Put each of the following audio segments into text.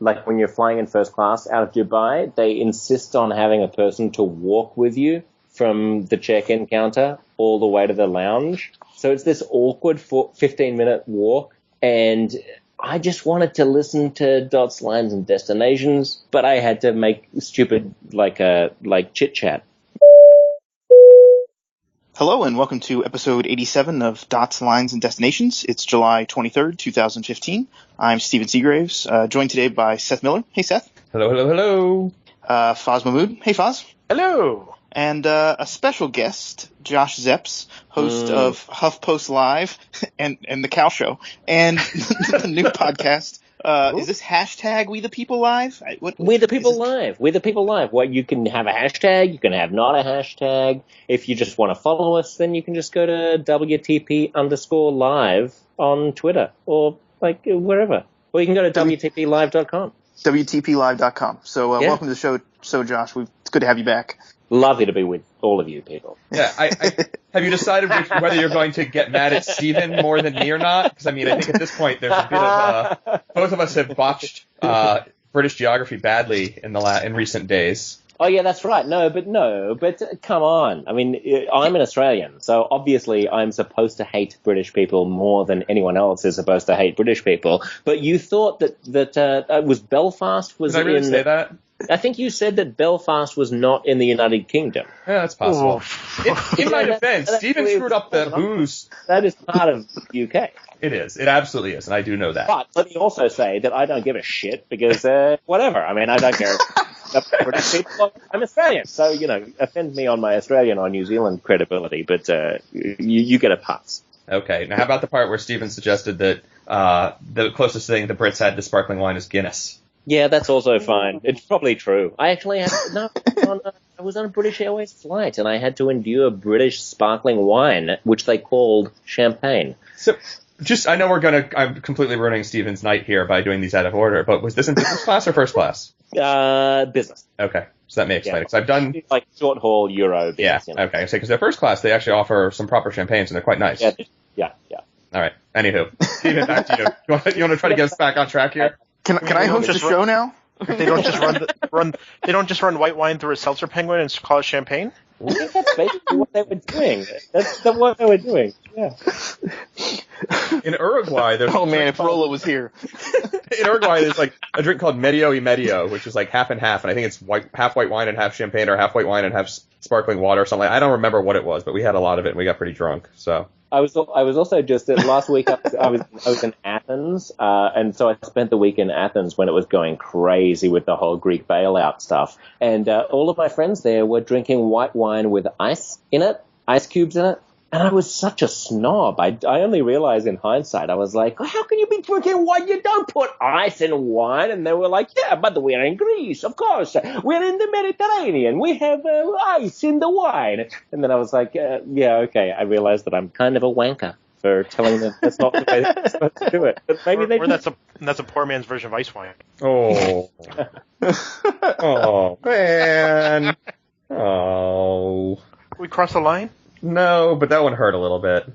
like when you're flying in first class out of Dubai, they insist on having a person to walk with you from the check-in counter all the way to the lounge. So it's this awkward 15-minute walk, and I just wanted to listen to Dots, Lines, and Destinations, but I had to make stupid like chit-chat. Hello and welcome to episode 87 of Dots, Lines, and Destinations. It's July 23rd, 2015. I'm Steven Seagraves, joined today by Seth Miller. Hey, Seth. Hello, hello, hello. Faz Mahmood. Hey, Faz. Hello. And a special guest, Josh Zepps, host of HuffPost Live and The Cow Show, and the new podcast. Is this hashtag We the People Live? We the People Live. We the People Live. Well, you can have a hashtag. You can have not a hashtag. If you just want to follow us, then you can just go to WTP_live on Twitter or like wherever. Or you can go to WTPlive.com. WTPlive.com. So welcome to the show. So Josh, it's good to have you back. Lovely to be with all of you people. Yeah, have you decided whether you're going to get mad at Steven more than me or not? Because, I mean, I think at this point there's a bit of both of us have botched British geography badly in recent days. Oh, yeah, that's right. No, but come on. I mean, I'm an Australian, so obviously I'm supposed to hate British people more than anyone else is supposed to hate British people. But you thought that was Belfast was Did I really say that? I think you said that Belfast was not in the United Kingdom. Yeah, that's possible. In my defense, Steven screwed up the booze. That is part of the UK. It is. It absolutely is, and I do know that. But let me also say that I don't give a shit because whatever. I mean, I don't care. British people, I'm Australian, so, offend me on my Australian or New Zealand credibility, but you get a pass. Okay. Now, how about the part where Steven suggested that the closest thing the Brits had to sparkling wine is Guinness? Yeah, that's also fine. It's probably true. I actually I was on a British Airways flight, and I had to endure British sparkling wine, which they called champagne. So, I know I'm completely ruining Steven's night here by doing these out of order, but was this in business class or first class? Business. Okay, so that may explain it. Because I've done like short haul Euro. Business, yeah. Okay. So because they're first class, they actually offer some proper champagnes, and they're quite nice. Yeah. All right. Anywho, Steven, back to you. You want to try to get us back on track here? Can I host the show now? They don't just They don't just run white wine through a seltzer penguin and call it champagne. I think that's basically what they were doing. That's what they were doing. Yeah. In Uruguay, there's if Rolo was here. In Uruguay, there's like a drink called Medio y Medio, which is like half and half, and I think it's half white wine and half champagne, or half white wine and half sparkling water or something. I don't remember what it was, but we had a lot of it and we got pretty drunk. So. I was also just last week. I was in Athens, and so I spent the week in Athens when it was going crazy with the whole Greek bailout stuff. And all of my friends there were drinking white wine with ice cubes in it. And I was such a snob. I only realized in hindsight, I was like, how can you be drinking wine? You don't put ice in wine. And they were like, yeah, but we're in Greece, of course. We're in the Mediterranean. We have ice in the wine. And then I was like, yeah, okay. I realized that I'm kind of a wanker for telling them that's not the way they're supposed to do it. But maybe that's a poor man's version of ice wine. Oh. Oh, man. Oh. We crossed the line? No, but that one hurt a little bit.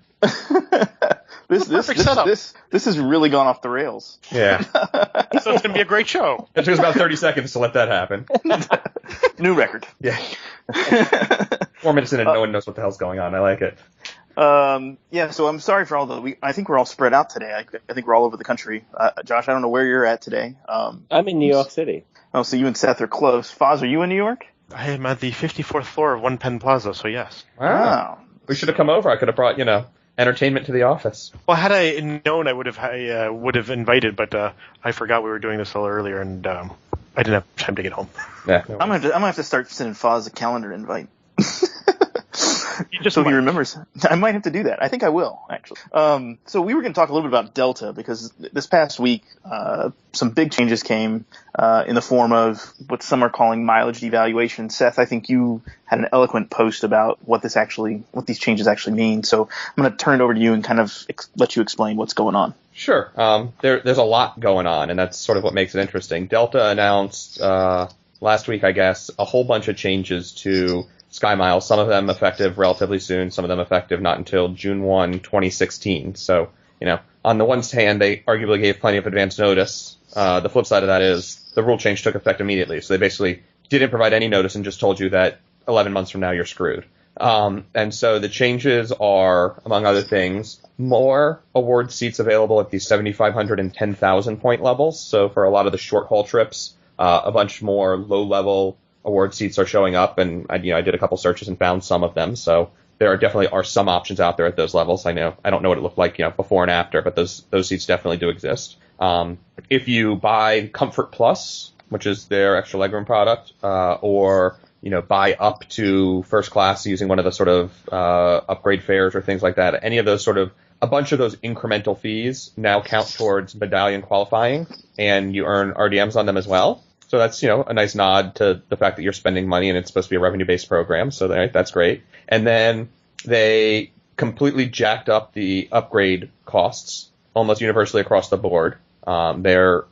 This has really gone off the rails. Yeah. So it's going to be a great show. It took us about 30 seconds to let that happen. New record. Yeah. 4 minutes in and no one knows what the hell's going on. I like it. So I'm sorry for I think we're all spread out today. I think we're all over the country. Josh, I don't know where you're at today. I'm in New York City. Oh, so you and Seth are close. Foz, are you in New York? I am at the 54th floor of One Penn Plaza, so yes. Wow. We should have come over. I could have brought, entertainment to the office. Well, had I known, I would have invited, but I forgot we were doing this a little earlier, and I didn't have time to get home. Yeah. I'm gonna have to start sending Foz a calendar invite. So he remembers. I might have to do that. I think I will, actually. So we were going to talk a little bit about Delta because this past week, some big changes came in the form of what some are calling mileage devaluation. Seth, I think you had an eloquent post about what these changes actually mean. So I'm going to turn it over to you and kind of let you explain what's going on. Sure. There's a lot going on, and that's sort of what makes it interesting. Delta announced last week, I guess, a whole bunch of changes to SkyMiles, some of them effective relatively soon, some of them effective not until June 1, 2016. So, on the one hand, they arguably gave plenty of advance notice. The flip side of that is the rule change took effect immediately. So they basically didn't provide any notice and just told you that 11 months from now you're screwed. And so the changes are, among other things, more award seats available at the 7,500 and 10,000 point levels. So for a lot of the short haul trips, a bunch more low level award seats are showing up. And I did a couple searches and found some of them. So there definitely are some options out there at those levels. I don't know what it looked like, before and after, but those seats definitely do exist. If you buy Comfort Plus, which is their extra legroom product, or buy up to first class using one of the sort of upgrade fares or things like that, any of those a bunch of those incremental fees now count towards medallion qualifying, and you earn RDMs on them as well. So that's, a nice nod to the fact that you're spending money and it's supposed to be a revenue-based program. So that's great. And then they completely jacked up the upgrade costs almost universally across the board. They're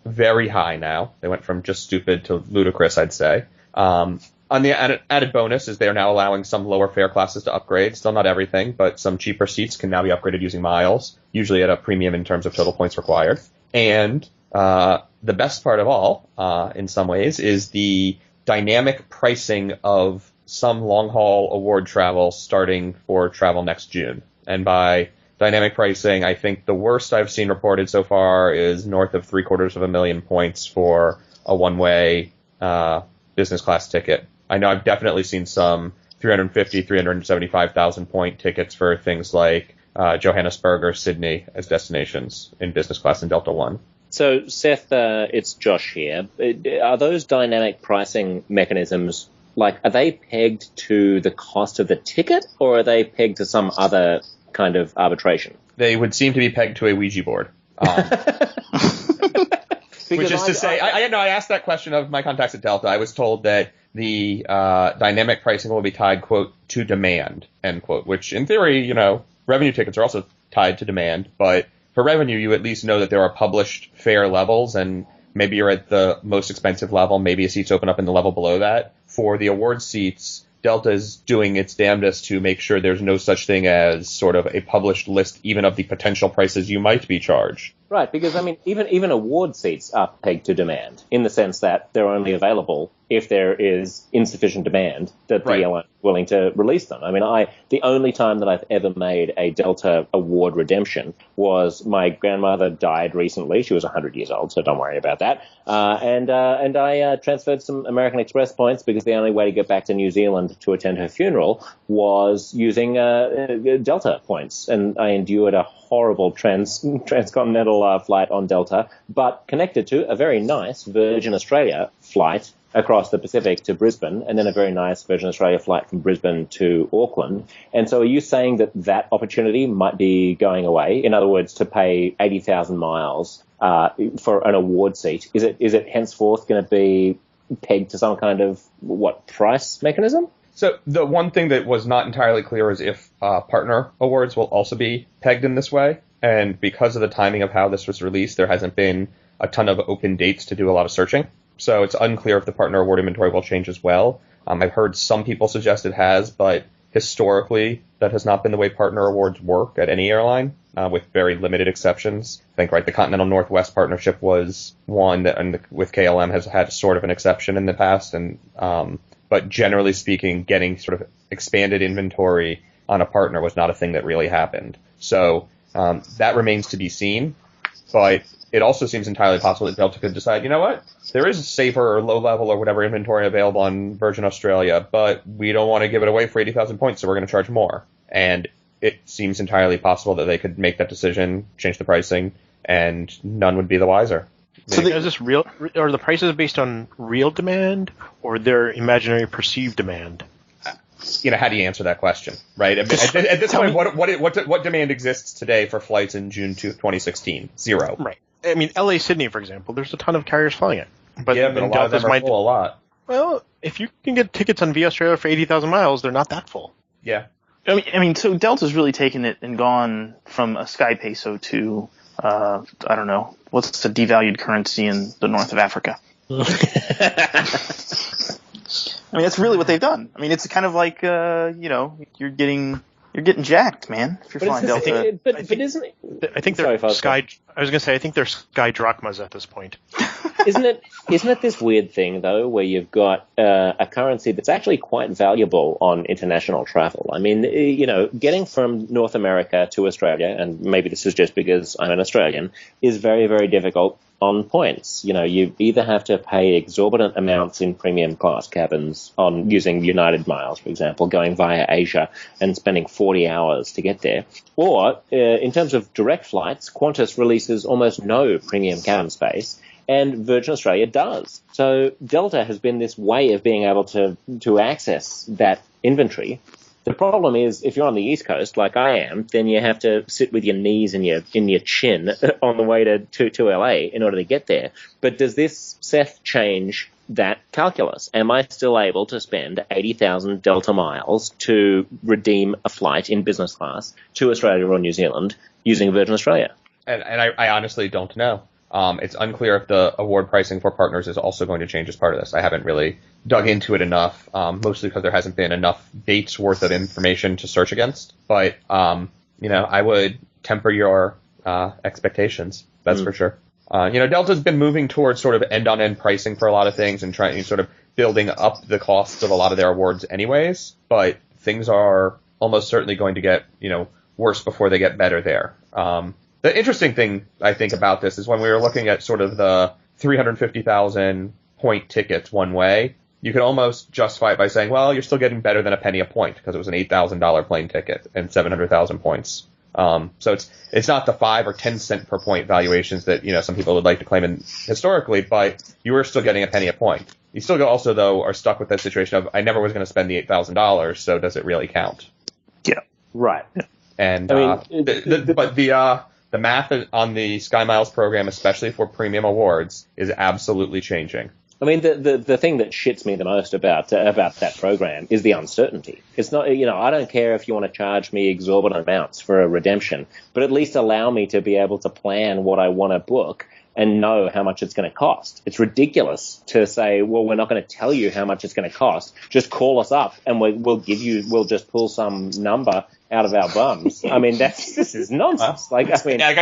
very high now. They went from just stupid to ludicrous, I'd say. On the added bonus is they're now allowing some lower fare classes to upgrade. Still not everything, but some cheaper seats can now be upgraded using miles, usually at a premium in terms of total points required. And the best part of all, in some ways, is the dynamic pricing of some long-haul award travel starting for travel next June. And by dynamic pricing, I think the worst I've seen reported so far is north of 750,000 points for a one-way business class ticket. I know I've definitely seen some 375,000 point tickets for things like Johannesburg or Sydney as destinations in business class in Delta One. So, Seth, it's Josh here. Are those dynamic pricing mechanisms, are they pegged to the cost of the ticket, or are they pegged to some other kind of arbitration? They would seem to be pegged to a Ouija board. Which is to say, I asked that question of my contacts at Delta. I was told that the dynamic pricing will be tied, quote, to demand, end quote, which in theory, revenue tickets are also tied to demand. But for revenue, you at least know that there are published fare levels, and maybe you're at the most expensive level. Maybe a seat's open up in the level below that. For the award seats, Delta is doing its damnedest to make sure there's no such thing as sort of a published list even of the potential prices you might be charged. Right, because, even award seats are pegged to demand, in the sense that they're only available if there is insufficient demand that the airline is willing to release them. The only time that I've ever made a Delta award redemption was my grandmother died recently. She was 100 years old, so don't worry about that. And I transferred some American Express points because the only way to get back to New Zealand to attend her funeral was using Delta points. And I endured a horrible transcontinental flight on Delta, but connected to a very nice Virgin Australia flight across the Pacific to Brisbane, and then a very nice Virgin Australia flight from Brisbane to Auckland. And so are you saying that opportunity might be going away? In other words, to pay 80,000 miles for an award seat, is it henceforth going to be pegged to some kind of, price mechanism? So the one thing that was not entirely clear is if partner awards will also be pegged in this way. And because of the timing of how this was released, there hasn't been a ton of open dates to do a lot of searching. So it's unclear if the partner award inventory will change as well. I've heard some people suggest it has, but historically that has not been the way partner awards work at any airline, with very limited exceptions. I think, the Continental Northwest partnership was one that, and with KLM, has had sort of an exception in the past. And but generally speaking, getting sort of expanded inventory on a partner was not a thing that really happened. So that remains to be seen. But it also seems entirely possible that Delta could decide, there is a safer or low-level or whatever inventory available on Virgin Australia, but we don't want to give it away for 80,000 points, so we're going to charge more. And it seems entirely possible that they could make that decision, change the pricing, and none would be the wiser. So is this real? Are the prices based on real demand or their imaginary perceived demand? How do you answer that question, right? At this point, what demand exists today for flights in June 2016? Zero. Right. LA Sydney, for example, there's a ton of carriers flying it. But a lot of them are full a lot. Well, if you can get tickets on Via Australia for 80,000 miles, they're not that full. Yeah. So Delta's really taken it and gone from a Sky Peso to, I don't know, what's the devalued currency in the north of Africa? That's really what they've done. It's kind of like, you're getting You're getting jacked, man. If you're flying Delta. But isn't it? I think they're Sky. I was going to say I think they're Sky Drachmas at this point. Isn't it this weird thing though, where you've got a currency that's actually quite valuable on international travel? I mean, getting from North America to Australia, and maybe this is just because I'm an Australian, is very, very difficult on points. You either have to pay exorbitant amounts in premium class cabins on using United Miles, for example, going via Asia and spending 40 hours to get there. Or, in terms of direct flights, Qantas releases almost no premium cabin space, and Virgin Australia does. So Delta has been this way of being able to access that inventory. The problem is, if you're on the East Coast, like I am, then you have to sit with your knees in your chin on the way to LA in order to get there. But does this, Seth, change that calculus? Am I still able to spend 80,000 Delta miles to redeem a flight in business class to Australia or New Zealand using Virgin Australia? And I honestly don't know. It's unclear if the award pricing for partners is also going to change as part of this. I haven't really dug into it enough, mostly because there hasn't been enough dates worth of information to search against. But, I would temper your expectations. That's for sure. Delta's been moving towards sort of end-on-end pricing for a lot of things and trying sort of building up the costs of a lot of their awards anyways. But things are almost certainly going to get, worse before they get better there. The interesting thing I think about this is when we were looking at sort of the 350,000 point tickets one way, you could almost justify it by saying, well, you're still getting better than a penny a point because it was an $8,000 plane ticket and 700,000 points. So it's not the 5 or 10 cent per point valuations that, some people would like to claim historically, but you are still getting a penny a point. You still though are stuck with that situation of I never was going to spend the $8,000, so does it really count? Yeah. Right. And the math on the SkyMiles program, especially for premium awards, is absolutely changing. I mean, the thing that shits me the most about that program is the uncertainty. It's not, I don't care if you want to charge me exorbitant amounts for a redemption, but at least allow me to be able to plan what I want to book and know how much it's going to cost. It's ridiculous to say, well, we're not going to tell you how much it's going to cost. Just call us up and we'll just pull some number out of our bums. I mean, this is nonsense. Like I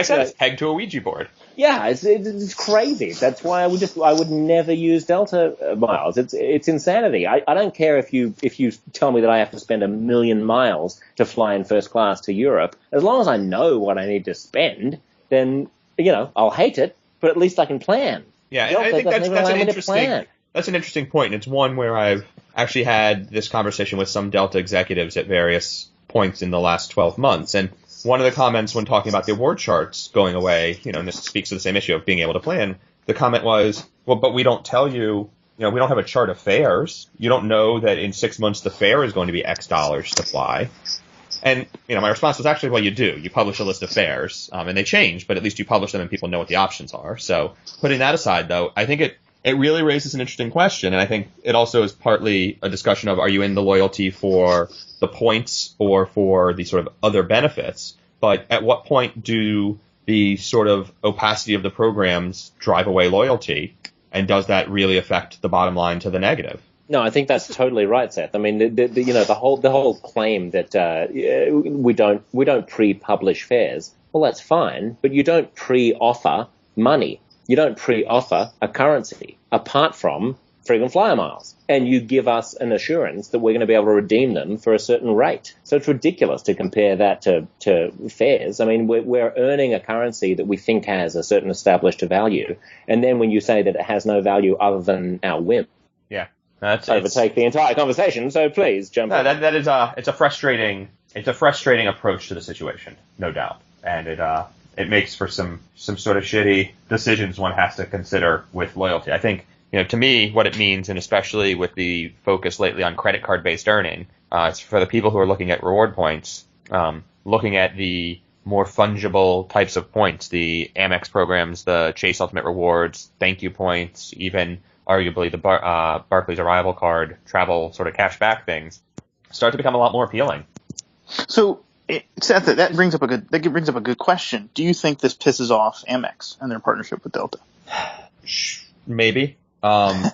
said, it's pegged to a Ouija board. Yeah, it's crazy. That's why I would never use Delta miles. It's insanity. I don't care if you tell me that I have to spend 1 million miles to fly in first class to Europe. As long as I know what I need to spend, then I'll hate it, but at least I can plan. Yeah, Delta, I think that's an interesting point. And it's one where I've actually had this conversation with some Delta executives at various points in the last 12 months. And one of the comments when talking about the award charts going away, and this speaks to the same issue of being able to plan, the comment was, well, but we don't tell you, we don't have a chart of fares. You don't know that in 6 months the fare is going to be X dollars to fly. And, my response was actually, well, you do. You publish a list of fares, and they change, but at least you publish them and people know what the options are. So putting that aside, though, I think it really raises an interesting question, and I think it also is partly a discussion of, are you in the loyalty for the points or for the sort of other benefits? But at what point do the sort of opacity of the programs drive away loyalty, and does that really affect the bottom line to the negative? No, I think that's totally right, Seth. I mean, the whole claim that we don't pre-publish fares. Well, that's fine, but you don't pre-offer money. You don't pre-offer a currency apart from frequent flyer miles, and you give us an assurance that we're going to be able to redeem them for a certain rate. So it's ridiculous to compare that to fares. I mean, we're earning a currency that we think has a certain established value, and then when you say that it has no value other than our whim, overtake the entire conversation. So please jump in. That is it's a frustrating approach to the situation, no doubt, and it makes for some sort of shitty decisions one has to consider with loyalty. I think, to me, what it means, and especially with the focus lately on credit card based earning, it's for the people who are looking at reward points, looking at the more fungible types of points, the Amex programs, the Chase Ultimate Rewards, thank you points, even arguably the Barclays Arrival Card travel sort of cash back things start to become a lot more appealing. So, Seth, that brings up a good question. Do you think this pisses off Amex and their partnership with Delta? Maybe. Right.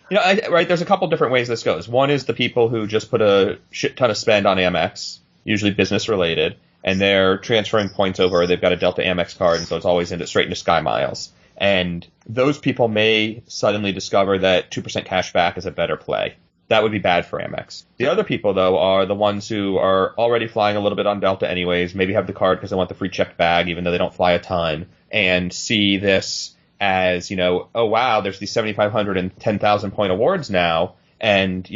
There's a couple different ways this goes. One is the people who just put a shit ton of spend on Amex, usually business related, and they're transferring points over. They've got a Delta Amex card, and so it's always straight into SkyMiles. And those people may suddenly discover that 2% cash back is a better play. That would be bad for Amex. The other people, though, are the ones who are already flying a little bit on Delta anyways, maybe have the card because they want the free checked bag, even though they don't fly a ton, and see this as, oh, wow, there's these 7,500 and 10,000 point awards now, and,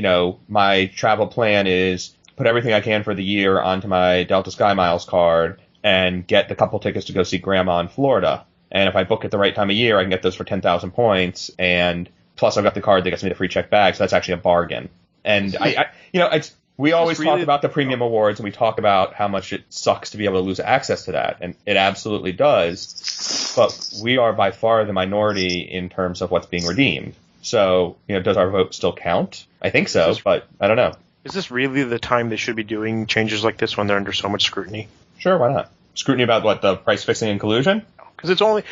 my travel plan is put everything I can for the year onto my Delta SkyMiles card and get the couple tickets to go see Grandma in Florida. And if I book at the right time of year, I can get those for 10,000 points, and plus I've got the card that gets me the free check bag, so that's actually a bargain. And we always talk about the premium awards, and we talk about how much it sucks to be able to lose access to that, and it absolutely does. But we are by far the minority in terms of what's being redeemed. So, does our vote still count? I think so, but I don't know. Is this really the time they should be doing changes like this when they're under so much scrutiny? Sure, why not? Scrutiny about what, the price fixing and collusion? Because it's only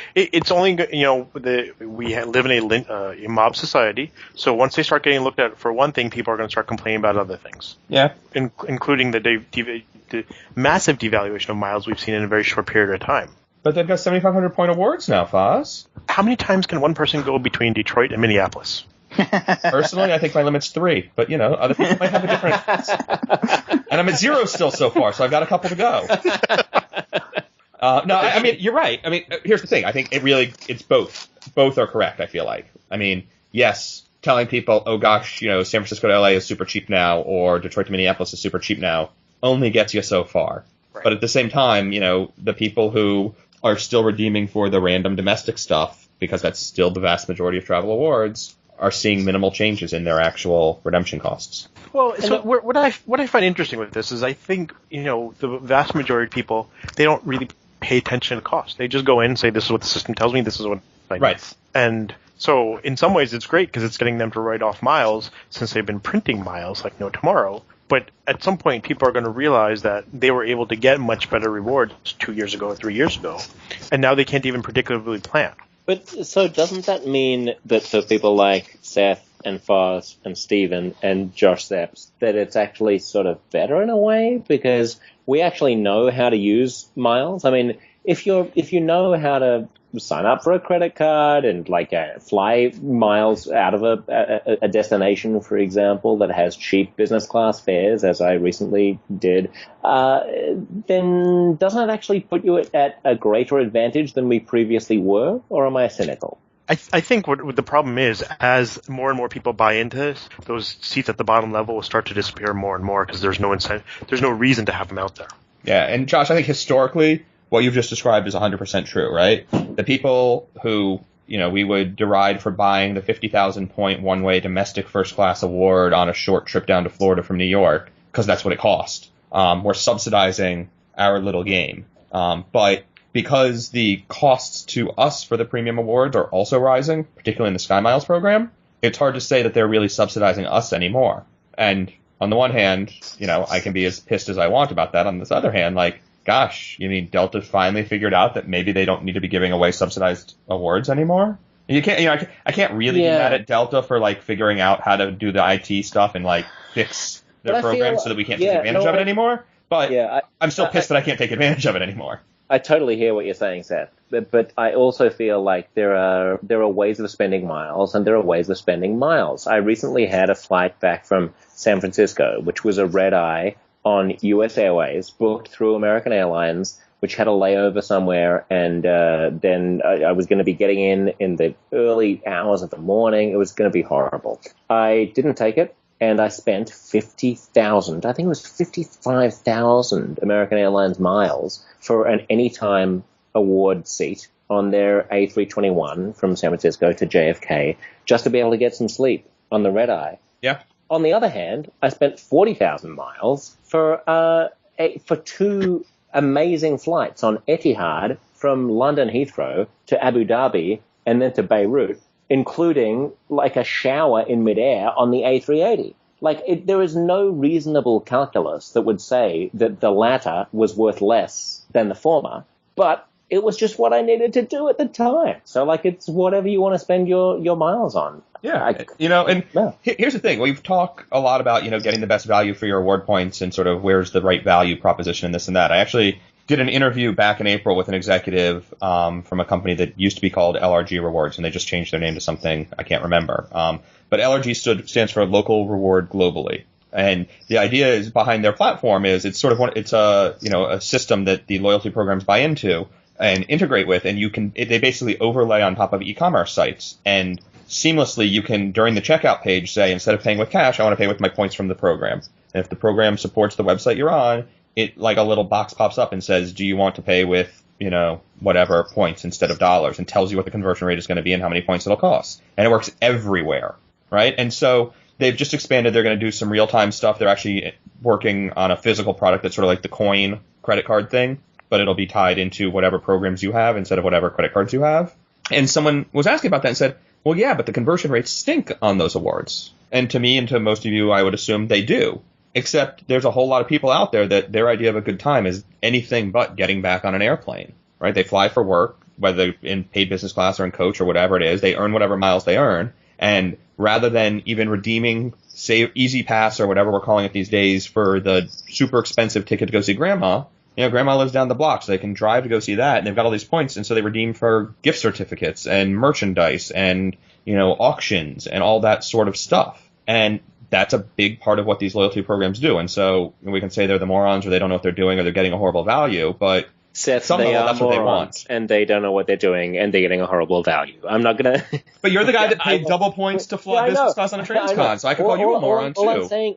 we live in a mob society. So once they start getting looked at for one thing, people are going to start complaining about other things. Yeah, including the massive devaluation of miles we've seen in a very short period of time. But they've got 7,500 point awards now, Foz. How many times can one person go between Detroit and Minneapolis? Personally, I think my limit's 3, but other people might have a different. And I'm at 0 still so far, so I've got a couple to go. No, I mean, you're right. I mean, here's the thing. I think it's both. Both are correct, I feel like. I mean, yes, telling people, oh gosh, San Francisco to LA is super cheap now, or Detroit to Minneapolis is super cheap now, only gets you so far. Right. But at the same time, the people who are still redeeming for the random domestic stuff, because that's still the vast majority of travel awards, are seeing minimal changes in their actual redemption costs. Well, so what I find interesting with this is I think, the vast majority of people, they don't really pay attention to cost. They just go in and say, this is what the system tells me, this is what I need. Right. And so in some ways it's great because it's getting them to write off miles since they've been printing miles like no tomorrow. But at some point people are going to realize that they were able to get much better rewards 2 years ago or 3 years ago. And now they can't even predictably plan. But so doesn't that mean that for people like Seth and Foz and Steven and Josh Zepps, that it's actually sort of better in a way because we actually know how to use miles? I mean, if you know how to sign up for a credit card and fly miles out of a destination, for example, that has cheap business class fares, as I recently did, then doesn't it actually put you at a greater advantage than we previously were, or am I cynical? I think what the problem is, as more and more people buy into this, those seats at the bottom level will start to disappear more and more because there's no incentive, there's no reason to have them out there. Yeah, and Josh, I think historically, what you've just described is 100% true, right? The people who, we would deride for buying the 50,000 point one-way domestic first class award on a short trip down to Florida from New York, because that's what it cost. We're subsidizing our little game. But because the costs to us for the premium awards are also rising, particularly in the SkyMiles program, it's hard to say that they're really subsidizing us anymore. And on the one hand, I can be as pissed as I want about that. On this other hand, gosh, Delta finally figured out that maybe they don't need to be giving away subsidized awards anymore. You can't, I can't really be mad at Delta for figuring out how to do the IT stuff and fix their program so that we can't take advantage of it anymore. But I'm still pissed that I can't take advantage of it anymore. I totally hear what you're saying, Seth, but I also feel like there are ways of spending miles and there are ways of spending miles. I recently had a flight back from San Francisco, which was a red-eye on U.S. Airways, booked through American Airlines, which had a layover somewhere, and then I was going to be getting in the early hours of the morning. It was going to be horrible. I didn't take it, and I spent 50,000, I think it was 55,000 American Airlines miles for an anytime award seat on their A321 from San Francisco to JFK, just to be able to get some sleep on the red-eye. Yeah. On the other hand, I spent 40,000 miles for 2 amazing flights on Etihad from London Heathrow to Abu Dhabi and then to Beirut, including a shower in midair on the A380. There is no reasonable calculus that would say that the latter was worth less than the former, but it was just what I needed to do at the time. So, like, it's whatever you want to spend your miles on. Yeah, here's the thing. We've talked a lot about, getting the best value for your reward points and sort of where's the right value proposition and this and that. I actually did an interview back in April with an executive from a company that used to be called LRG Rewards, and they just changed their name to something I can't remember. But LRG stands for Local Reward Globally. And the idea is behind their platform is it's sort of it's a system that the loyalty programs buy into and integrate with, and they basically overlay on top of e-commerce sites, and seamlessly you can, during the checkout page, say, instead of paying with cash, I want to pay with my points from the program. And if the program supports the website you're on, it, like a little box pops up and says, do you want to pay with, whatever points instead of dollars, and tells you what the conversion rate is going to be and how many points it'll cost. And it works everywhere, right? And so they've just expanded. They're going to do some real-time stuff. They're actually working on a physical product that's sort of like the coin credit card thing, but it'll be tied into whatever programs you have instead of whatever credit cards you have. And someone was asking about that and said, well, yeah, but the conversion rates stink on those awards. And to me and to most of you, I would assume they do. Except there's a whole lot of people out there that their idea of a good time is anything but getting back on an airplane, right? They fly for work, whether in paid business class or in coach or whatever it is. They earn whatever miles they earn. And rather than even redeeming, say, Easy Pass or whatever we're calling it these days for the super expensive ticket to go see grandma, grandma lives down the block, so they can drive to go see that, and they've got all these points, and so they redeem for gift certificates and merchandise and, auctions and all that sort of stuff. And that's a big part of what these loyalty programs do. And so we can say they're the morons or they don't know what they're doing or they're getting a horrible value, but Seth, they are that's what they want. And they don't know what they're doing, and they're getting a horrible value. I'm not going to... But you're the guy that paid double points to fly business class on a transcon, so I could call you a moron, too.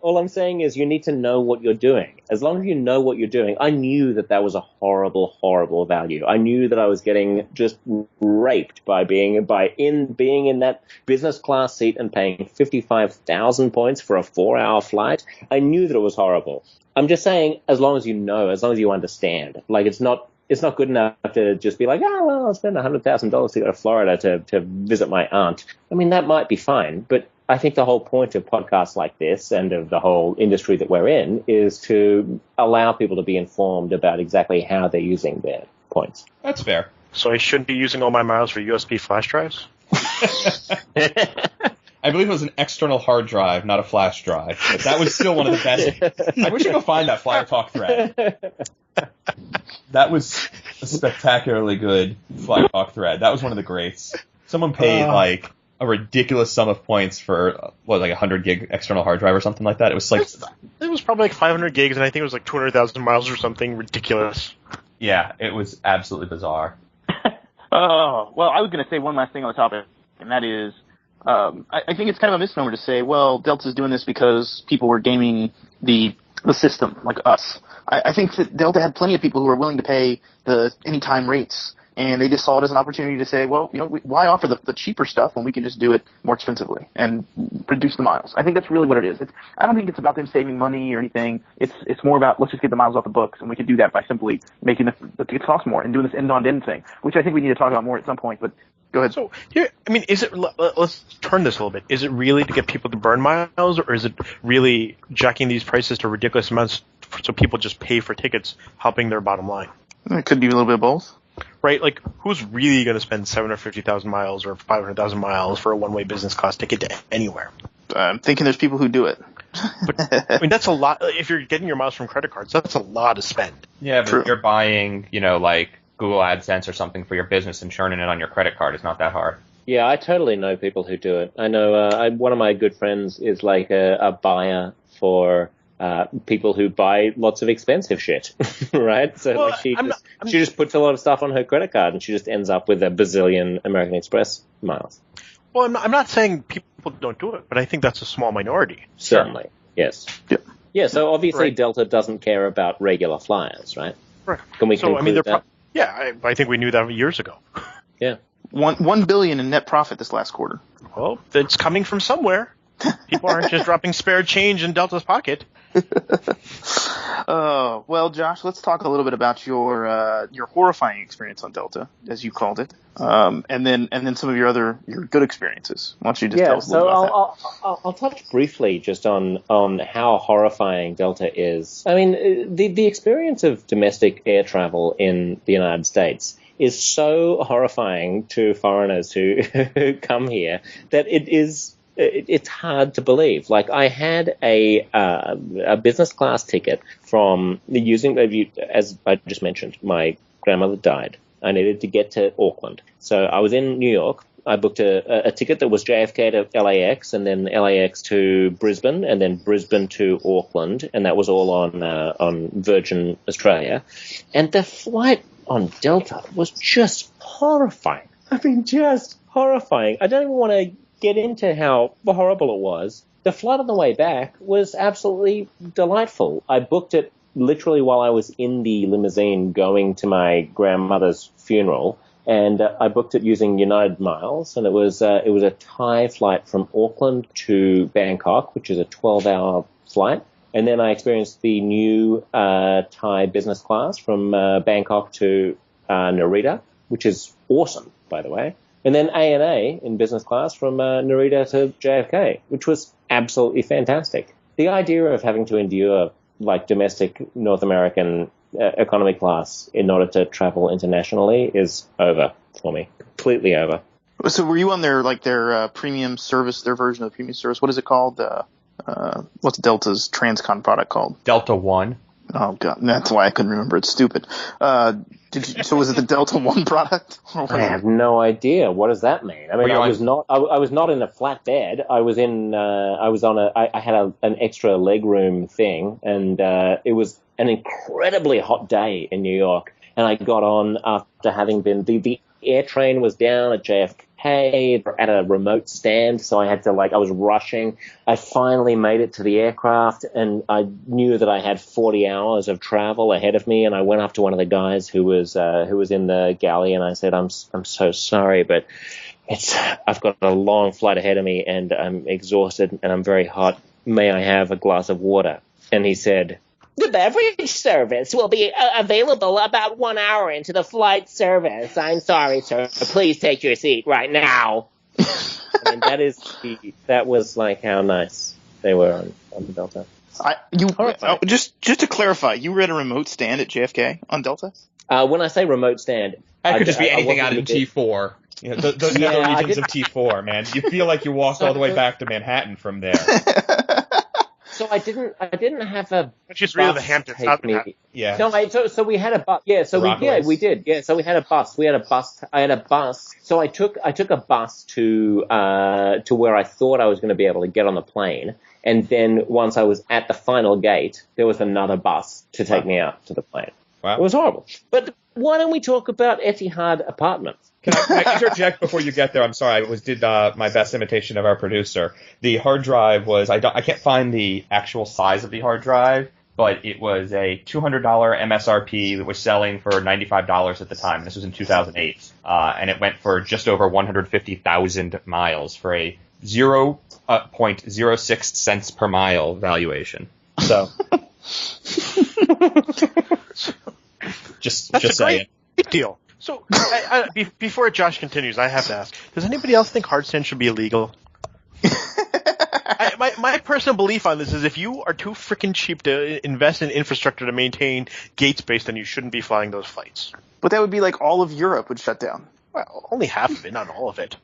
All I'm saying is you need to know what you're doing. As long as you know what you're doing, I knew that was a horrible, horrible value. I knew that I was getting just raped by being in that business class seat and paying 55,000 points for a 4-hour flight. I knew that it was horrible. I'm just saying, as long as you know, as long as you understand, like it's not good enough to just be like, I'll spend $100,000 to go to Florida to visit my aunt. I mean, that might be fine, but I think the whole point of podcasts like this and of the whole industry that we're in is to allow people to be informed about exactly how they're using their points. That's fair. So I shouldn't be using all my miles for USB flash drives? I believe it was an external hard drive, not a flash drive. But that was still one of the best. I wish I could find that Flyer Talk thread. That was a spectacularly good Flyer Talk thread. That was one of the greats. Someone paid like a ridiculous sum of points for like 100 gig external hard drive or something like that. It was like it was probably like 500 gigs, and I think it was like 200,000 miles or something ridiculous. Yeah, it was absolutely bizarre. Well, I was going to say one last thing on the topic, and that is, I think it's kind of a misnomer to say, well, Delta's doing this because people were gaming the system, like us. I think that Delta had plenty of people who were willing to pay the anytime rates, and they just saw it as an opportunity to say, well, why offer the cheaper stuff when we can just do it more expensively and reduce the miles? I think that's really what it is. I don't think it's about them saving money or anything. It's more about let's just get the miles off the books, and we can do that by simply making the tickets cost more and doing this end-on-end thing, which I think we need to talk about more at some point, but go ahead. So, here, I mean, let's turn this a little bit. Is it really to get people to burn miles, or is it really jacking these prices to ridiculous amounts so people just pay for tickets, helping their bottom line? It could be a little bit of both. Right? Like, who's really going to spend 750,000 miles or 500,000 miles for a one-way business class ticket to anywhere? I'm thinking there's people who do it. But, I mean, that's a lot. If you're getting your miles from credit cards, that's a lot to spend. Yeah, but True. You're buying, like Google AdSense or something for your business and churning it on your credit card. It's not that hard. Yeah, I totally know people who do it. I know one of my good friends is like a buyer for people who buy lots of expensive shit, right? So Well, like she just puts a lot of stuff on her credit card, and she just ends up with a bazillion American Express miles. Well, I'm not saying people don't do it, but I think that's a small minority. Certainly, yes. Yeah. Yeah, so obviously Right. Delta doesn't care about regular flyers, right? Right. Can we So, I mean, conclude that? I think we knew that years ago. Yeah. $1 billion in net profit this last quarter. Well, it's coming from somewhere. People aren't just dropping spare change in Delta's pocket. Well, Josh, let's talk a little bit about your horrifying experience on Delta, as you called it, and then some of your good experiences. Why don't you just tell us a little bit about that? I'll touch briefly just on how horrifying Delta is. I mean, the experience of domestic air travel in the United States is so horrifying to foreigners who come here that it's hard to believe. Like, I had a business class ticket from as I just mentioned, my grandmother died. I needed to get to Auckland. So I was in New York. I booked a ticket that was JFK to LAX, and then LAX to Brisbane, and then Brisbane to Auckland, and that was all on Virgin Australia. And the flight on Delta was just horrifying. I mean, just horrifying. I don't even want to get into how horrible it was. The flight on the way back was absolutely delightful. I booked it literally while I was in the limousine going to my grandmother's funeral, and I booked it using United Miles, and it was a Thai flight from Auckland to Bangkok, which is a 12-hour flight. And then I experienced the new Thai business class from Bangkok to Narita, which is awesome, by the way. And then ANA in business class from Narita to JFK, which was absolutely fantastic. The idea of having to endure like domestic North American economy class in order to travel internationally is over for me, completely over. So were you on their premium service, their version of the premium service? What is it called? What's Delta's transcon product called? Delta One. Oh god, that's why I couldn't remember. It's stupid. So was it the Delta One product? I have no idea. What does that mean? I mean, I was not in a flat bed. I had an extra legroom thing, and it was an incredibly hot day in New York. And I got on after having been the air train was down at JFK at a remote stand, so I had to I was rushing. I finally made it to the aircraft, and I knew that I had 40 hours of travel ahead of me. And I went up to one of the guys who was in the galley, and I said, "I'm so sorry, but I've got a long flight ahead of me, and I'm exhausted, and I'm very hot. May I have a glass of water?" And he said, "The beverage service will be available about 1 hour into the flight service. I'm sorry, sir. Please take your seat right now." I mean, that was like how nice they were on the Delta. Just to clarify, you were at a remote stand at JFK on Delta? When I say remote stand, that could just be anything out in T4. You know, those nether regions of T4, man. You feel like you walked all the way back to Manhattan from there. So I didn't have a. It's just really the Hamptons, not Manhattan. Yeah. No, so we had a bus. Yeah, so we did. Yeah, so we had a bus. I had a bus. So I took a bus to where I thought I was going to be able to get on the plane, and then once I was at the final gate, there was another bus to take me out to the plane. Wow. It was horrible. But why don't we talk about Etihad apartments? Can I interject before you get there? I'm sorry, I did my best imitation of our producer. The hard drive was I can't find the actual size of the hard drive, but it was a $200 MSRP that was selling for $95 at the time. This was in 2008, and it went for just over 150,000 miles for a 0.06 cents per mile valuation. So, just saying. Big deal. So, before Josh continues, I have to ask, does anybody else think hard stands should be illegal? My personal belief on this is if you are too freaking cheap to invest in infrastructure to maintain gate space, then you shouldn't be flying those flights. But that would be like all of Europe would shut down. Well, only half of it, not all of it.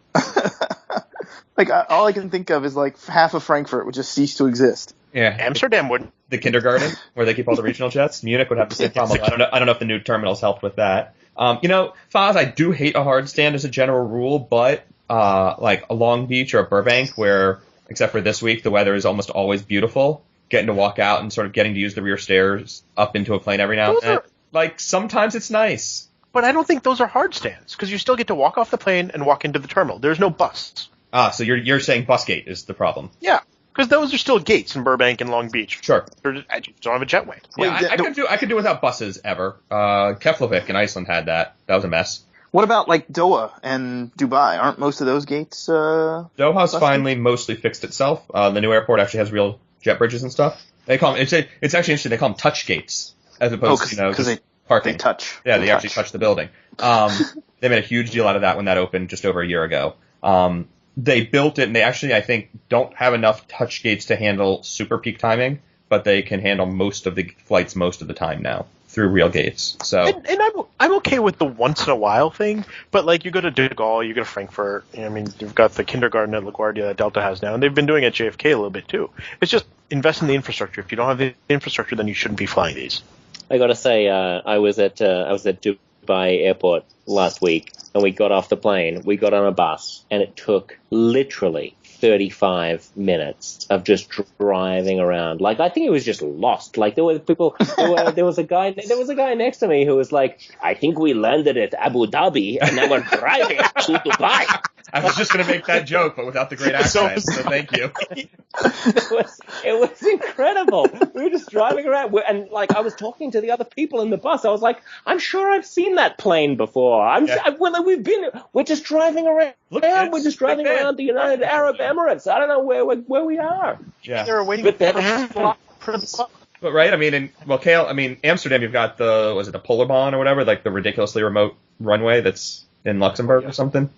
All I can think of is like half of Frankfurt would just cease to exist. Yeah, Amsterdam would. The kindergarten, where they keep all the regional jets. Munich would have the same problem. I don't know if the new terminals helped with that. Foz, I do hate a hard stand as a general rule, but like a Long Beach or a Burbank, where except for this week the weather is almost always beautiful, getting to walk out and sort of getting to use the rear stairs up into a plane every now and then. Like sometimes it's nice. But I don't think those are hard stands because you still get to walk off the plane and walk into the terminal. There's no bus. So you're saying bus gate is the problem? Yeah. Because those are still gates in Burbank and Long Beach. Sure. I just don't have a jetway. Yeah, I could do without buses ever. Keflavik in Iceland had that. That was a mess. What about like Doha and Dubai? Aren't most of those gates? Doha's finally mostly fixed itself. The new airport actually has real jet bridges and stuff. They call them, it's actually interesting. They call them touch gates as opposed to, because just parking. they touch. Yeah, they actually touch the building. They made a huge deal out of that when that opened just over a year ago. They built it, and they actually, I think, don't have enough touch gates to handle super peak timing, but they can handle most of the flights most of the time now through real gates. So, and I'm okay with the once in a while thing, but like you go to De Gaulle, you go to Frankfurt. I mean, you've got the kindergarten at LaGuardia that Delta has now, and they've been doing it at JFK a little bit too. It's just invest in the infrastructure. If you don't have the infrastructure, then you shouldn't be flying these. I got to say, I was at Dubai Airport last week, and we got off the plane. We got on a bus, and it took literally 35 minutes of just driving around. Like, I think it was just lost. Like, there were people, there was a guy next to me who was like, I think we landed at Abu Dhabi and now we're driving to Dubai. I was just going to make that joke, but without the great accent, so thank you. It was incredible. We were just driving around, and like I was talking to the other people in the bus. I was like, I'm sure I've seen that plane before. We're just driving around. We're just driving around the United Arab Emirates. I don't know where we are. Yeah. They're waiting for But right, I mean, Kale, Amsterdam, you've got the Polerbahn or whatever, like the ridiculously remote runway that's in Luxembourg or something.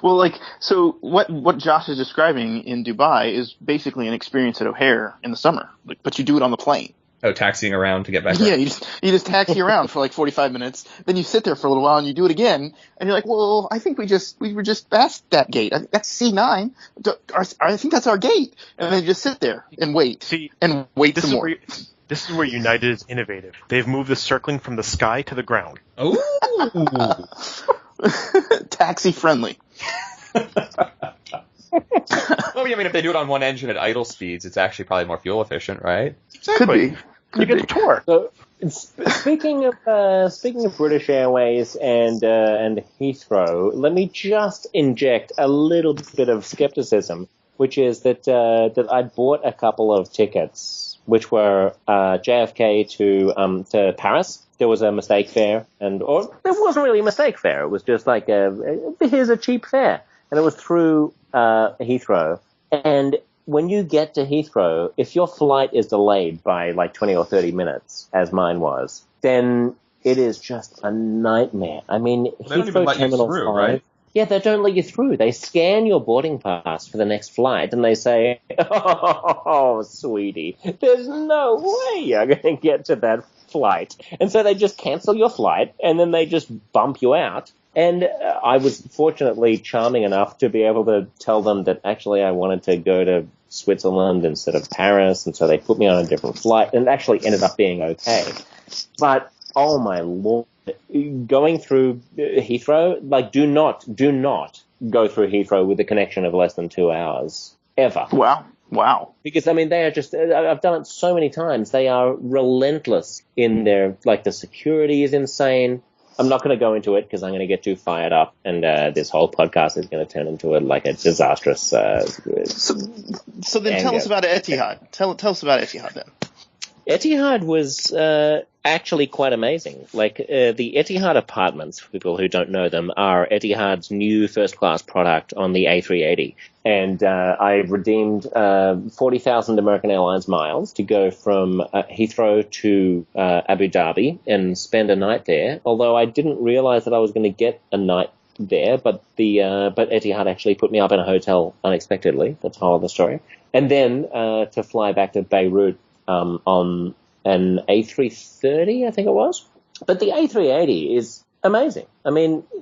Well, so what Josh is describing in Dubai is basically an experience at O'Hare in the summer, but you do it on the plane. Oh, taxiing around to get back. Yeah, you just taxi around for 45 minutes, then you sit there for a little while and you do it again, and you're like, well, I think we were just past that gate. I think that's C9. I think that's our gate, and then you just sit there and wait. Some more. This is where United is innovative. They've moved the circling from the sky to the ground. Oh. Taxi friendly. Well, if they do it on one engine at idle speeds, it's actually probably more fuel efficient, right? Exactly. You get the tour. So, speaking of British Airways and Heathrow, let me just inject a little bit of skepticism, which is that I bought a couple of tickets, which were JFK to Paris. There was a mistake fare, or it wasn't really a mistake fare. It was just like here's a cheap fare, and it was through Heathrow. And when you get to Heathrow, if your flight is delayed by 20 or 30 minutes, as mine was, then it is just a nightmare. Heathrow Terminal 5. Right? Yeah, they don't let you through. They scan your boarding pass for the next flight, and they say, "Oh, sweetie, there's no way you're going to get to that flight." And so they just cancel your flight, and then they just bump you out. And I was fortunately charming enough to be able to tell them that actually I wanted to go to Switzerland instead of Paris, and so they put me on a different flight, and it actually ended up being okay. But, oh my Lord, going through Heathrow, do not go through Heathrow with a connection of less than 2 hours, ever. Wow. Because, they are just, I've done it so many times, they are relentless in their, the security is insane. I'm not going to go into it because I'm going to get too fired up, and this whole podcast is going to turn into a disastrous. So then, tell us about Etihad. Tell us about Etihad then. Etihad was actually quite amazing. The Etihad Apartments, for people who don't know them, are Etihad's new first-class product on the A380. And I redeemed 40,000 American Airlines miles to go from Heathrow to Abu Dhabi and spend a night there, although I didn't realize that I was going to get a night there, but Etihad actually put me up in a hotel unexpectedly. That's the whole of the story. And then to fly back to Beirut on an A330, I think it was. But the A380 is amazing.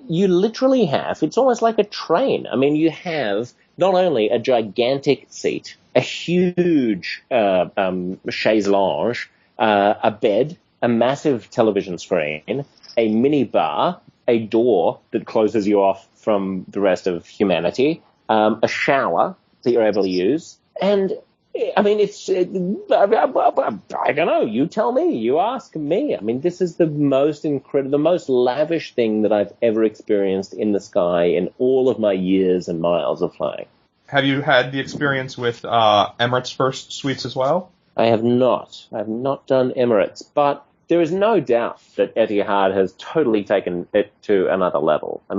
You literally have, it's almost like a train. You have not only a gigantic seat, a huge chaise lounge, a bed, a massive television screen, a mini bar, a door that closes you off from the rest of humanity, a shower that you're able to use, and it's, I don't know, you tell me, you ask me. This is the most incredible, the most lavish thing that I've ever experienced in the sky in all of my years and miles of flying. Have you had the experience with Emirates First Suites as well? I have not. I have not done Emirates, but there is no doubt that Etihad has totally taken it to another level. I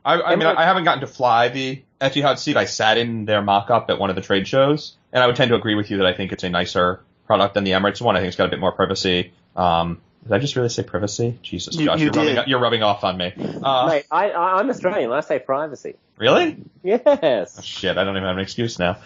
haven't gotten to fly the Etihad seat. I sat in their mock-up at one of the trade shows, and I would tend to agree with you that I think it's a nicer product than the Emirates one. I think it's got a bit more privacy. Did I just really say privacy? Jesus, Josh, you're rubbing off on me. Mate, I'm Australian. I say privacy. Really? Yes. Oh, shit, I don't even have an excuse now.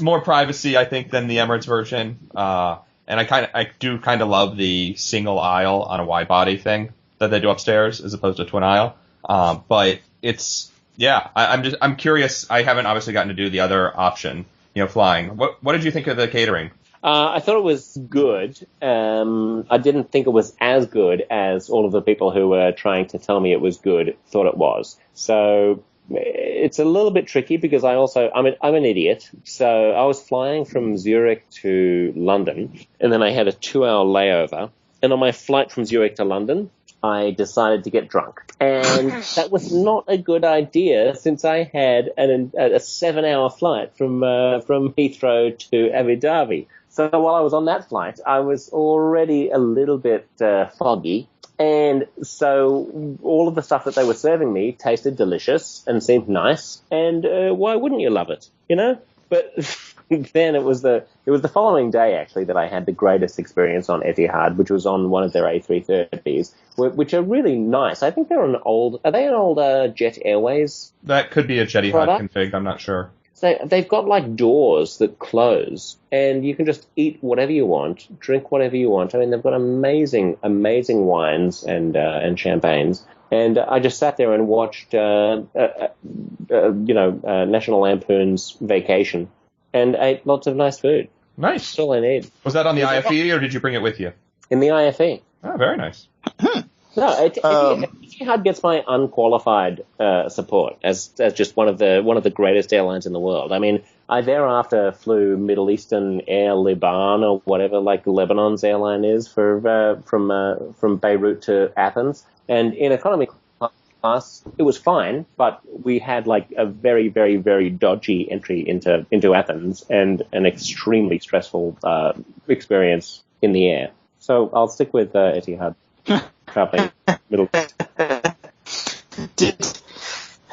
More privacy, I think, than the Emirates version. And I do kind of love the single aisle on a wide body thing that they do upstairs as opposed to twin aisle. But it's, yeah, I'm curious. I haven't obviously gotten to do the other option, flying. What did you think of the catering? I thought it was good. I didn't think it was as good as all of the people who were trying to tell me it was good thought it was. So it's a little bit tricky because I'm an idiot. So I was flying from Zurich to London, and then I had a 2-hour layover. And on my flight from Zurich to London, I decided to get drunk. And that was not a good idea since I had a 7-hour flight from Heathrow to Abu Dhabi. So while I was on that flight, I was already a little bit foggy. And so all of the stuff that they were serving me tasted delicious and seemed nice. And why wouldn't you love it, But then it was the following day, actually, that I had the greatest experience on Etihad, which was on one of their A330s, which are really nice. I think are they an old Jet Airways? That could be a Etihad config, I'm not sure. So they've got like doors that close, and you can just eat whatever you want, drink whatever you want. I mean, they've got amazing, amazing wines and champagnes. And I just sat there and watched, National Lampoon's Vacation, and ate lots of nice food. Nice. That's all I need. Was that on the IFE, or did you bring it with you? In the IFE. Oh, very nice. No, Etihad gets my unqualified support as just one of the greatest airlines in the world. I mean, I thereafter flew Middle Eastern Air Liban or whatever, like Lebanon's airline is from Beirut to Athens, and in economy class it was fine, but we had like a very, very, very dodgy entry into Athens and an extremely stressful experience in the air. So I'll stick with Etihad. Traveling Middle East.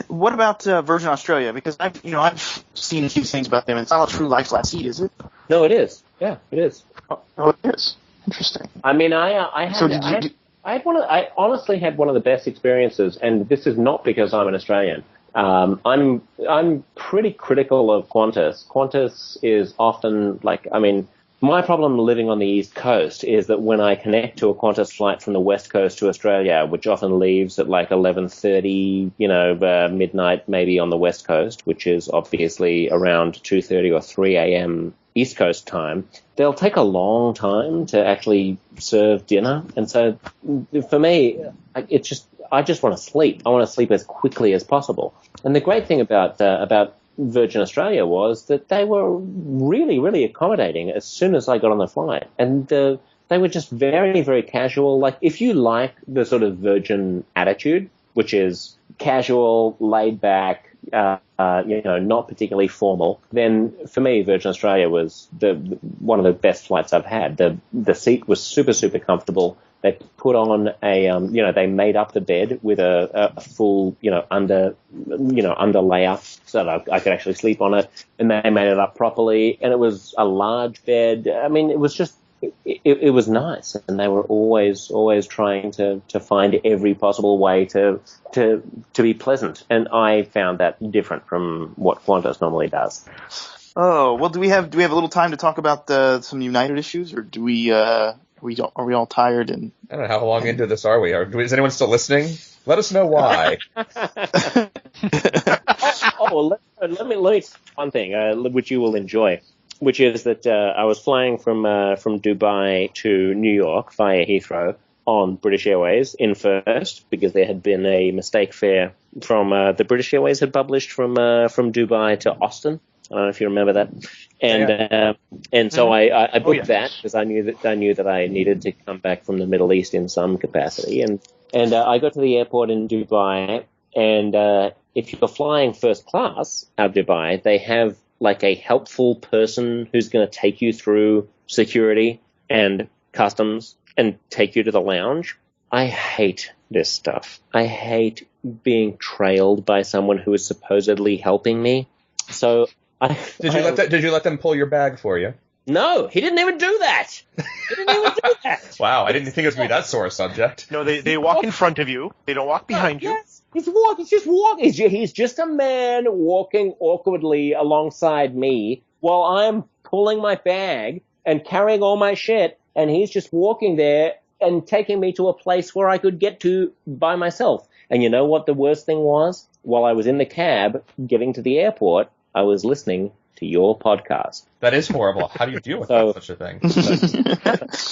What about Virgin Australia? Because I've seen a few things about them. It's not a true lie flat seat, is it? No, it is. Yeah, it is. Oh, it is. Interesting. I mean, I honestly had one of the best experiences, and this is not because I'm an Australian. I'm pretty critical of Qantas. Qantas is often my problem living on the East Coast is that when I connect to a Qantas flight from the West Coast to Australia, which often leaves at like 11:30, midnight maybe on the West Coast, which is obviously around 2:30 or 3 a.m. East Coast time, they'll take a long time to actually serve dinner. And so for me, I just want to sleep. I want to sleep as quickly as possible. And the great thing about Virgin Australia was that they were really, really accommodating as soon as I got on the flight. And they were just very, very casual. Like, if you like the sort of Virgin attitude, which is casual, laid back, not particularly formal, then for me, Virgin Australia was one of the best flights I've had. The seat was super, super comfortable. They put on they made up the bed with a full, under layer so that I could actually sleep on it, and they made it up properly, and it was a large bed. I mean, it was just, it was nice, and they were always trying to find every possible way to be pleasant, and I found that different from what Qantas normally does. Oh, well, do we have a little time to talk about some United issues, or do we? Are we all tired? And I don't know, how long into this are we? Is anyone still listening? Let us know why. Let me say one thing, which you will enjoy, which is that I was flying from Dubai to New York via Heathrow on British Airways in first, because there had been a mistake fare from the British Airways had published from Dubai to Austin. I don't know if you remember that. And so I booked that because I knew that I needed to come back from the Middle East in some capacity. And I got to the airport in Dubai, and if you're flying first class out of Dubai, they have like a helpful person who's going to take you through security and customs and take you to the lounge. I hate this stuff. I hate being trailed by someone who is supposedly helping me. So Did you let them pull your bag for you? No, he didn't even do that. Wow, I didn't think it was going to be that sore a subject. No, they walk in front of you. They don't walk behind you. Yes, he's just walking. He's just a man walking awkwardly alongside me while I'm pulling my bag and carrying all my shit, and he's just walking there and taking me to a place where I could get to by myself. And you know what the worst thing was? While I was in the cab getting to the airport, I was listening to your podcast. That is horrible. How do you deal with such a thing?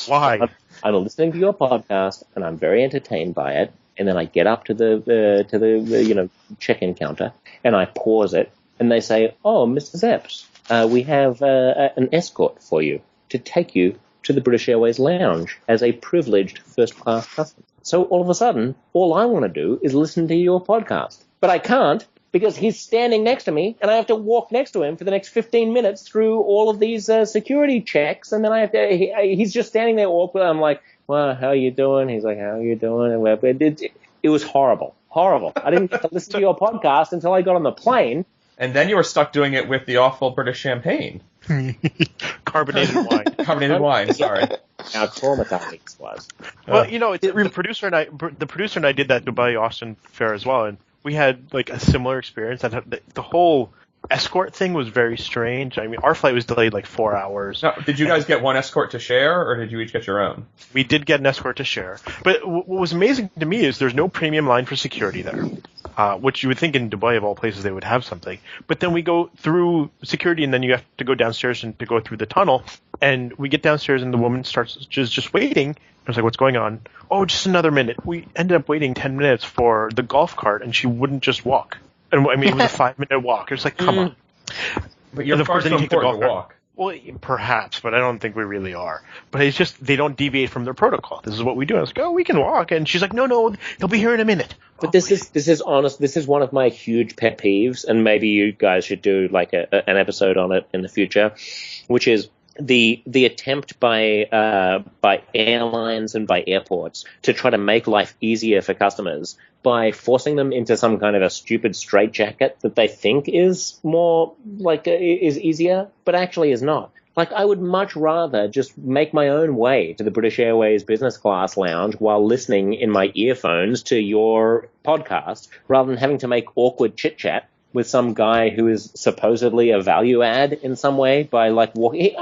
Why? I'm listening to your podcast, and I'm very entertained by it. And then I get up to the check-in counter, and I pause it, and they say, "Oh, Mr. Zepps, we have an escort for you to take you to the British Airways lounge as a privileged first-class customer." So all of a sudden, all I want to do is listen to your podcast, but I can't, because he's standing next to me, and I have to walk next to him for the next 15 minutes through all of these security checks, and then he's just standing there awkward. I'm like, "Well, how are you doing?" He's like, "How are you doing?" It was horrible. I didn't get to listen to your podcast until I got on the plane. And then you were stuck doing it with the awful British champagne. Carbonated wine. Carbonated wine, sorry. How traumatizing it was. Well, the producer and I did that Dubai Austin fair as well, and we had like a similar experience. That the whole escort thing was very strange. I mean, our flight was delayed like 4 hours. Now, did you guys get one escort to share, or did you each get your own? We did get an escort to share. But what was amazing to me is there's no premium line for security there, which you would think in Dubai, of all places, they would have something. But then we go through security, and then you have to go downstairs and to go through the tunnel. And we get downstairs, and the woman starts just waiting. I was like, "What's going on?" "Oh, just another minute." We ended up waiting 10 minutes for the golf cart, and she wouldn't just walk. And I mean, it was a 5-minute walk. It was like, come on. But your car's so important to walk. Well, perhaps, but I don't think we really are. But it's just they don't deviate from their protocol. This is what we do. I was like, "Oh, we can walk," and she's like, "No, they'll be here in a minute." But this is honest. This is one of my huge pet peeves, and maybe you guys should do like an episode on it in the future, which is the attempt by airlines and by airports to try to make life easier for customers by forcing them into some kind of a stupid straitjacket that they think is more like is easier, but actually is not. Like, I would much rather just make my own way to the British Airways business class lounge while listening in my earphones to your podcast, rather than having to make awkward chit chat with some guy who is supposedly a value add in some way by like walking.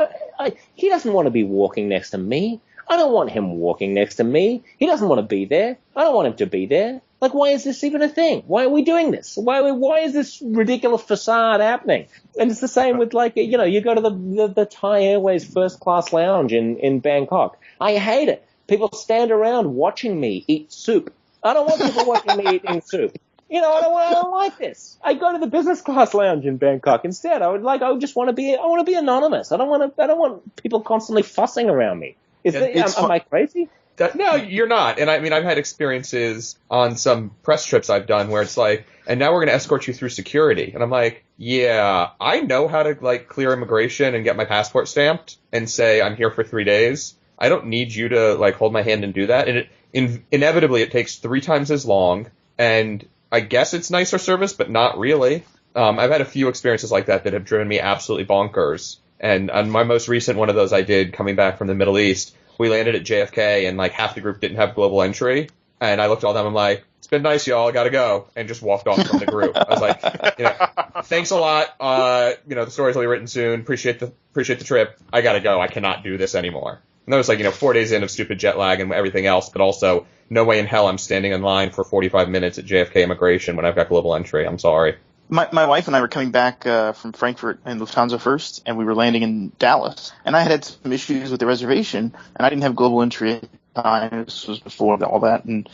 He doesn't want to be walking next to me. I don't want him walking next to me. He doesn't want to be there. I don't want him to be there. Like, why is this even a thing? Why are we doing this? Why is this ridiculous facade happening? And it's the same with, like, you go to the Thai Airways first class lounge in Bangkok. I hate it. People stand around watching me eat soup. I don't want people watching me eating soup. I don't like this. I go to the business class lounge in Bangkok instead. I want to be anonymous. I don't want people constantly fussing around me. Am I crazy? No, you're not. And I mean, I've had experiences on some press trips I've done where it's like, and now we're going to escort you through security. And I'm like, yeah, I know how to like clear immigration and get my passport stamped and say I'm here for 3 days. I don't need you to like hold my hand and do that. And inevitably it takes 3 times as long. And I guess it's nicer service, but not really. I've had a few experiences like that have driven me absolutely bonkers. And on my most recent one of those I did coming back from the Middle East, we landed at JFK and like half the group didn't have global entry. And I looked at all them, I'm like, "It's been nice, y'all, I gotta go," and just walked off from the group. I was like, thanks a lot. The stories will be written soon. Appreciate the trip. I gotta go. I cannot do this anymore. And that was like, 4 days in of stupid jet lag and everything else, but also no way in hell I'm standing in line for 45 minutes at JFK immigration when I've got global entry. I'm sorry. My wife and I were coming back from Frankfurt and Lufthansa first, and we were landing in Dallas. And I had some issues with the reservation, and I didn't have global entry at the time. This was before all that. And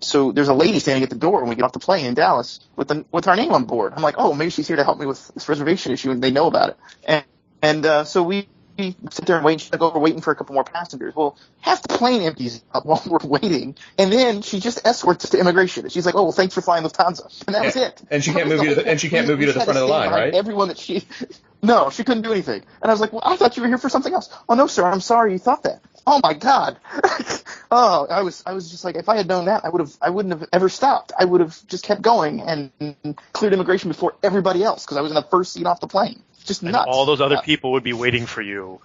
so there's a lady standing at the door when we get off the plane in Dallas with our name on board. I'm like, "Oh, maybe she's here to help me with this reservation issue," and they know about it. And so we sit there and wait. She's like, "Oh, we're waiting for a couple more passengers." Well, half the plane empties up while we're waiting, and then she just escorts us to immigration. And she's like, "Oh, well, thanks for flying Lufthansa," and that was it. And she can't move you to the front of the line, right? Everyone no, she couldn't do anything. And I was like, "Well, I thought you were here for something else." "Oh no, sir, I'm sorry you thought that." Oh my God. Oh, I was just like, if I had known that, I wouldn't have ever stopped. I would have just kept going and cleared immigration before everybody else because I was in the first seat off the plane. Just And nuts. all those other people would be waiting for you.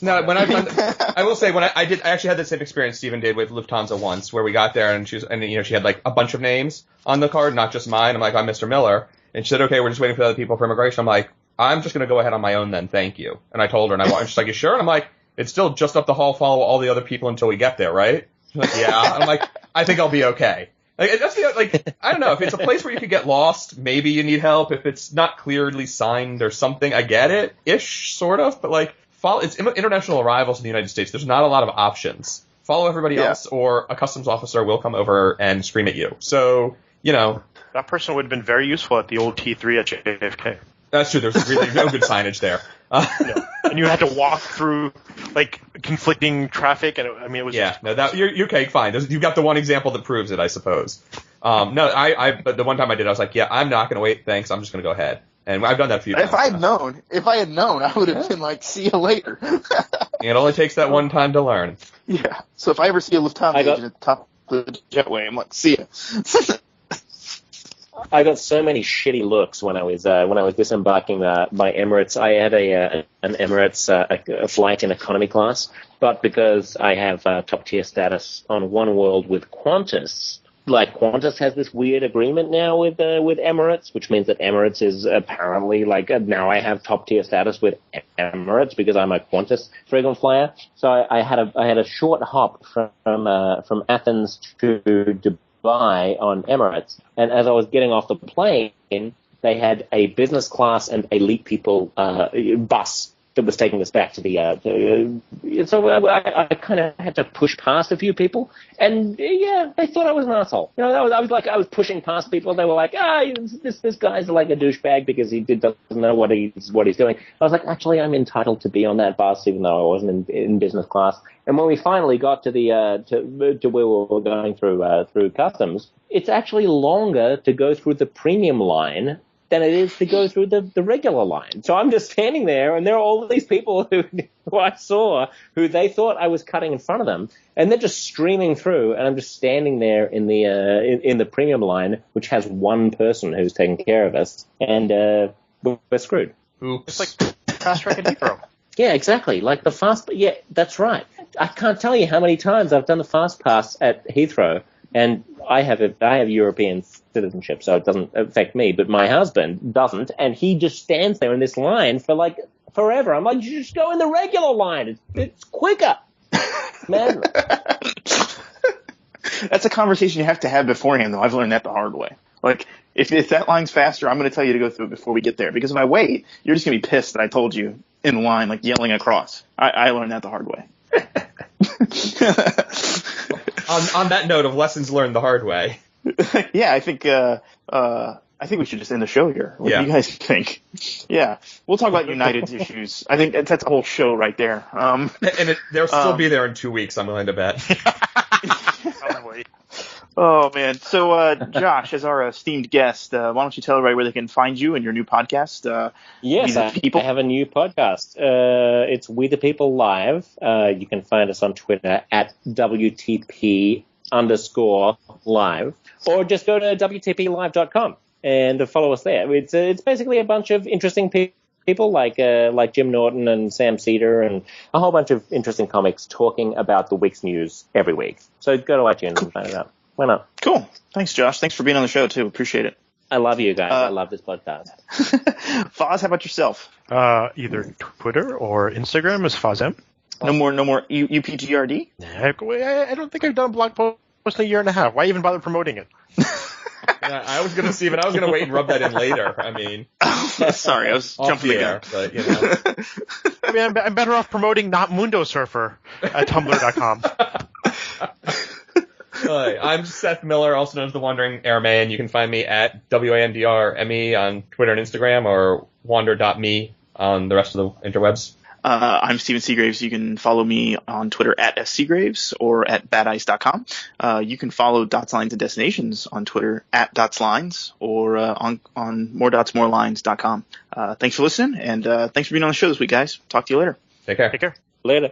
No, when I've done, I will say I actually had the same experience Steven did with Lufthansa once, where we got there and she had like a bunch of names on the card, not just mine. I'm like, I'm Mr. Miller, and she said, okay, we're just waiting for the other people for immigration. I'm like, I'm just gonna go ahead on my own then, thank you. And I told her, and she's like, you sure? And I'm like, it's still just up the hall, follow all the other people until we get there, right? She's like, yeah. And I'm like, I think I'll be okay. Like, that's I don't know, if it's a place where you could get lost, maybe you need help. If it's not clearly signed or something, I get it, ish, sort of, but it's international arrivals in the United States. There's not a lot of options. Follow everybody else, or a customs officer will come over and scream at you. So, That person would have been very useful at the old T3 at JFK. That's true. There's really no good signage there. And you had to walk through conflicting traffic, and it was you're okay, fine. You've got the one example that proves it, I suppose. But the one time I did, I was like, yeah, I'm not going to wait, thanks. I'm just going to go ahead. And I've done that a few times. If I had known, I would have been like, see you later. It only takes that one time to learn. Yeah. So if I ever see a Lufthansa agent at the top of the jetway, I'm like, see ya. I got so many shitty looks when I was disembarking by Emirates. I had an Emirates a flight in economy class, but because I have top tier status on One World with Qantas, Qantas has this weird agreement now with Emirates, which means that Emirates is apparently now I have top tier status with Emirates because I'm a Qantas frequent flyer. So I had a short hop from Athens to Dubai on Emirates, and as I was getting off the plane, they had a business class and elite people bus that was taking us back to so I kind of had to push past a few people, and they thought I was an asshole. I was pushing past people, and they were like, this guy's like a douchebag because he doesn't know what he's doing. I was like, actually, I'm entitled to be on that bus even though I wasn't in business class. And when we finally got to to where we were going through customs, it's actually longer to go through the premium line than it is to go through the regular line. So I'm just standing there, and there are all these people who I saw who they thought I was cutting in front of them, and they're just streaming through, and I'm just standing there in the premium line, which has one person who's taking care of us, and we're screwed. Oops. It's like fast track at Heathrow. Yeah, exactly. Like the fast. Yeah, that's right. I can't tell you how many times I've done the fast pass at Heathrow, and I have European citizenship, so it doesn't affect me, but my husband doesn't, and he just stands there in this line for forever. I'm like, you just go in the regular line. It's quicker. Man. That's a conversation you have to have beforehand, though. I've learned that the hard way. If that line's faster, I'm going to tell you to go through it before we get there, because if I wait, you're just going to be pissed that I told you in the line, yelling across. I learned that the hard way. On that note of lessons learned the hard way. Yeah, I think we should just end the show here. What do you guys think? Yeah, we'll talk about United's issues. I think that's a whole show right there. And they'll still be there in 2 weeks, I'm willing to bet. Oh, man. So, Josh, as our esteemed guest, why don't you tell everybody where they can find you and your new podcast? Yes, I have a new podcast. It's We the People Live. You can find us on Twitter at WTP_live, or just go to WTPlive.com and follow us there. It's basically a bunch of interesting people like Jim Norton and Sam Cedar and a whole bunch of interesting comics talking about the week's news every week. So go to iTunes and find it out. Why not? Cool. Thanks, Josh. Thanks for being on the show, too. Appreciate it. I love you guys. I love this podcast. Foz, how about yourself? Either Twitter or Instagram is Fozm. No more UPGRD? I don't think I've done a blog post in a year and a half. Why even bother promoting it? Yeah, I was going to see, but I was going to wait and rub that in later. I mean, sorry, I was jumping the gun. But, I'm better off promoting Not Mundo Surfer at Tumblr.com. I'm Seth Miller, also known as the Wandering Airman. You can find me at WANDRME on Twitter and Instagram, or wander.me on the rest of the interwebs. I'm Steven Seagraves. You can follow me on Twitter at sseagraves or at badice.com. You can follow Dots, Lines, and Destinations on Twitter at dotslines or on moredotsmorelines.com. Thanks for listening, and thanks for being on the show this week, guys. Talk to you later. Take care. Take care. Later.